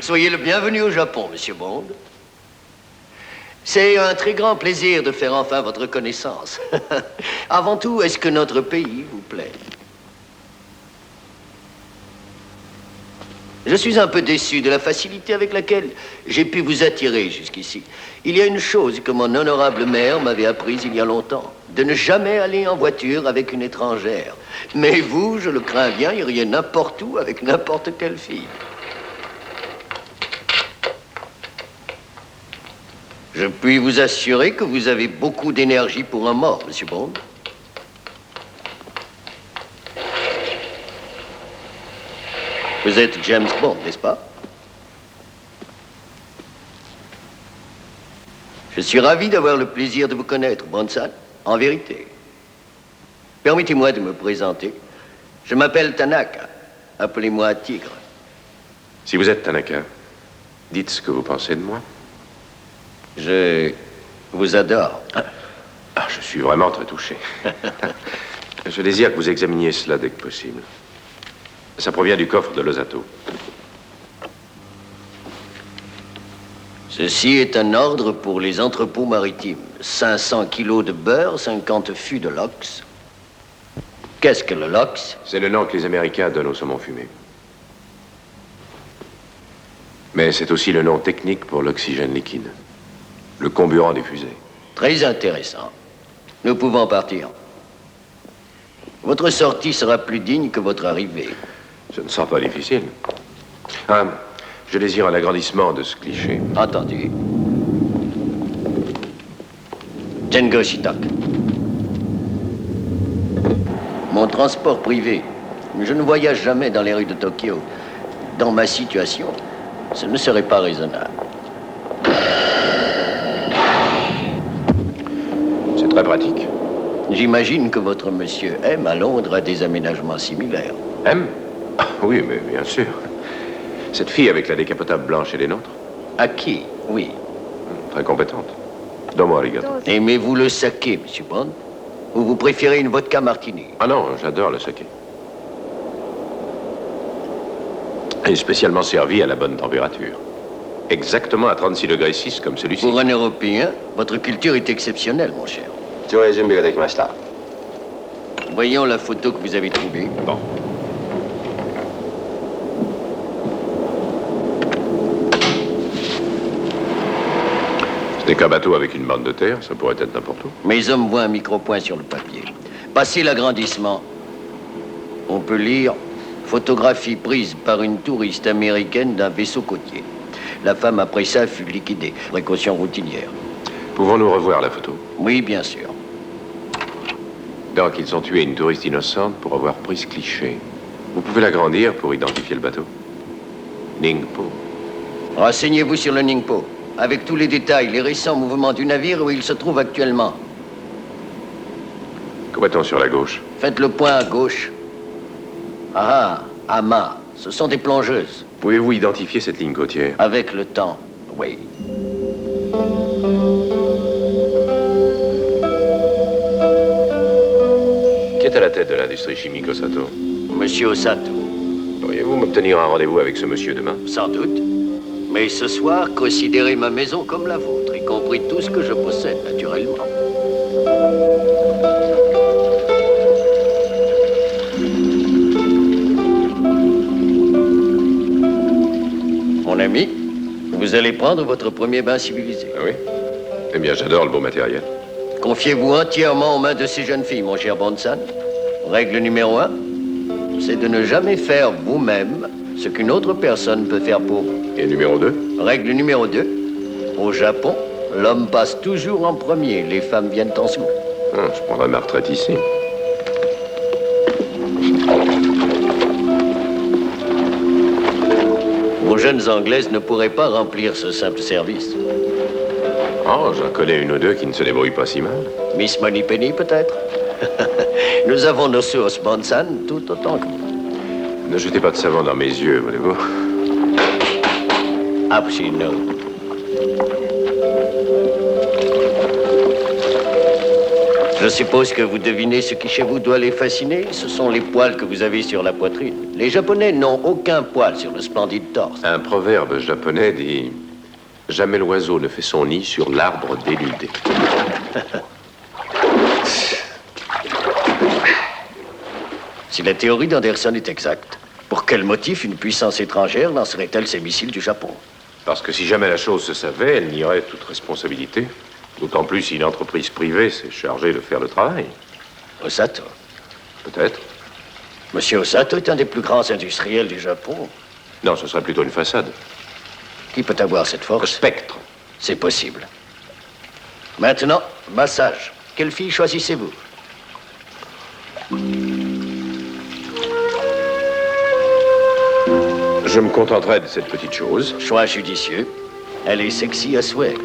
Soyez le bienvenu au Japon, Monsieur Bond. C'est un très grand plaisir de faire enfin votre connaissance. Avant tout, est-ce que notre pays vous plaît? Je suis un peu déçu de la facilité avec laquelle j'ai pu vous attirer jusqu'ici. Il y a une chose que mon honorable mère m'avait apprise il y a longtemps, de ne jamais aller en voiture avec une étrangère. Mais vous, je le crains bien, iriez n'importe où avec n'importe quelle fille. Je puis vous assurer que vous avez beaucoup d'énergie pour un mort, Monsieur Bond. Vous êtes James Bond, n'est-ce pas? Je suis ravi d'avoir le plaisir de vous connaître, Bronson. En vérité. Permettez-moi de me présenter. Je m'appelle Tanaka. Appelez-moi Tigre. Si vous êtes Tanaka, dites ce que vous pensez de moi. Je vous adore. Ah, je suis vraiment très touché. Je désire que vous examiniez cela dès que possible. Ça provient du coffre de Losato. Ceci est un ordre pour les entrepôts maritimes. 500 kilos de beurre, 50 fûts de lox. Qu'est-ce que le lox? C'est le nom que les Américains donnent au saumon fumé. Mais c'est aussi le nom technique pour l'oxygène liquide. Le comburant des fusées. Très intéressant. Nous pouvons partir. Votre sortie sera plus digne que votre arrivée. Ce ne sera pas difficile. Ah, je désire un agrandissement de ce cliché. Entendu. Django Shitak. Mon transport privé. Je ne voyage jamais dans les rues de Tokyo. Dans ma situation, ce ne serait pas raisonnable. C'est très pratique. J'imagine que votre monsieur M à Londres a des aménagements similaires. M? Ah, oui, mais bien sûr. Cette fille avec la décapotable blanche et les nôtres? À qui? Oui. Très compétente. Domo arigato. Aimez-vous le saké, Monsieur Bond? Ou vous préférez une vodka martini? Ah non, j'adore le saké. Et spécialement servi à la bonne température. Exactement à 36 degrés 6 comme celui-ci. Pour un Européen, votre culture est exceptionnelle, mon cher. Voyons la photo que vous avez trouvée. Bon. Ce n'est qu'un bateau avec une bande de terre, ça pourrait être n'importe où. Mes hommes voient un micro-point sur le papier. Passé l'agrandissement, on peut lire « Photographie prise par une touriste américaine d'un vaisseau côtier. La femme, après ça, fut liquidée. Précaution routinière. » Pouvons-nous revoir la photo? Oui, bien sûr. Donc, ils ont tué une touriste innocente pour avoir pris ce cliché. Vous pouvez l'agrandir pour identifier le bateau. Ningpo. Renseignez-vous sur le Ningpo, avec tous les détails, les récents mouvements du navire où il se trouve actuellement. Que voit-on sur la gauche? Faites le point à gauche. Ah, amas, ce sont des plongeuses. Pouvez-vous identifier cette ligne côtière? Avec le temps, oui. Qui est à la tête de l'industrie chimique Osato? Monsieur Osato. Pourriez-vous m'obtenir un rendez-vous avec ce monsieur demain? Sans doute. Mais ce soir, considérez ma maison comme la vôtre, y compris tout ce que je possède, naturellement. Mon ami, vous allez prendre votre premier bain civilisé. Ah oui? Eh bien, j'adore le beau matériel. Confiez-vous entièrement aux mains de ces jeunes filles, mon cher Bronson. Règle numéro 1, c'est de ne jamais faire vous-même ce qu'une autre personne peut faire pour vous. Et numéro 2? Règle numéro 2, au Japon, l'homme passe toujours en premier, les femmes viennent en second. Ah, je prendrai ma retraite ici. Vos jeunes Anglaises ne pourraient pas remplir ce simple service. Oh, j'en connais une ou deux qui ne se débrouillent pas si mal. Miss Moneypenny, peut-être? Nous avons nos sources, Bronson, tout autant que vous. Ne jetez pas de savon dans mes yeux, voulez-vous? Absolument. Je suppose que vous devinez ce qui chez vous doit les fasciner. Ce sont les poils que vous avez sur la poitrine. Les Japonais n'ont aucun poil sur le splendide torse. Un proverbe japonais dit « Jamais l'oiseau ne fait son nid sur l'arbre dénudé ». Si la théorie d'Anderson est exacte, pour quel motif une puissance étrangère lancerait-elle ses missiles du Japon? Parce que si jamais la chose se savait, elle nierait toute responsabilité. D'autant plus si une entreprise privée s'est chargée de faire le travail. Osato. Peut-être. Monsieur Osato est un des plus grands industriels du Japon. Non, ce serait plutôt une façade. Qui peut avoir cette Le force? spectre. C'est possible. Maintenant, massage. Quelle fille choisissez-vous? Je me contenterai de cette petite chose. Choix judicieux. Elle est sexy à souhait.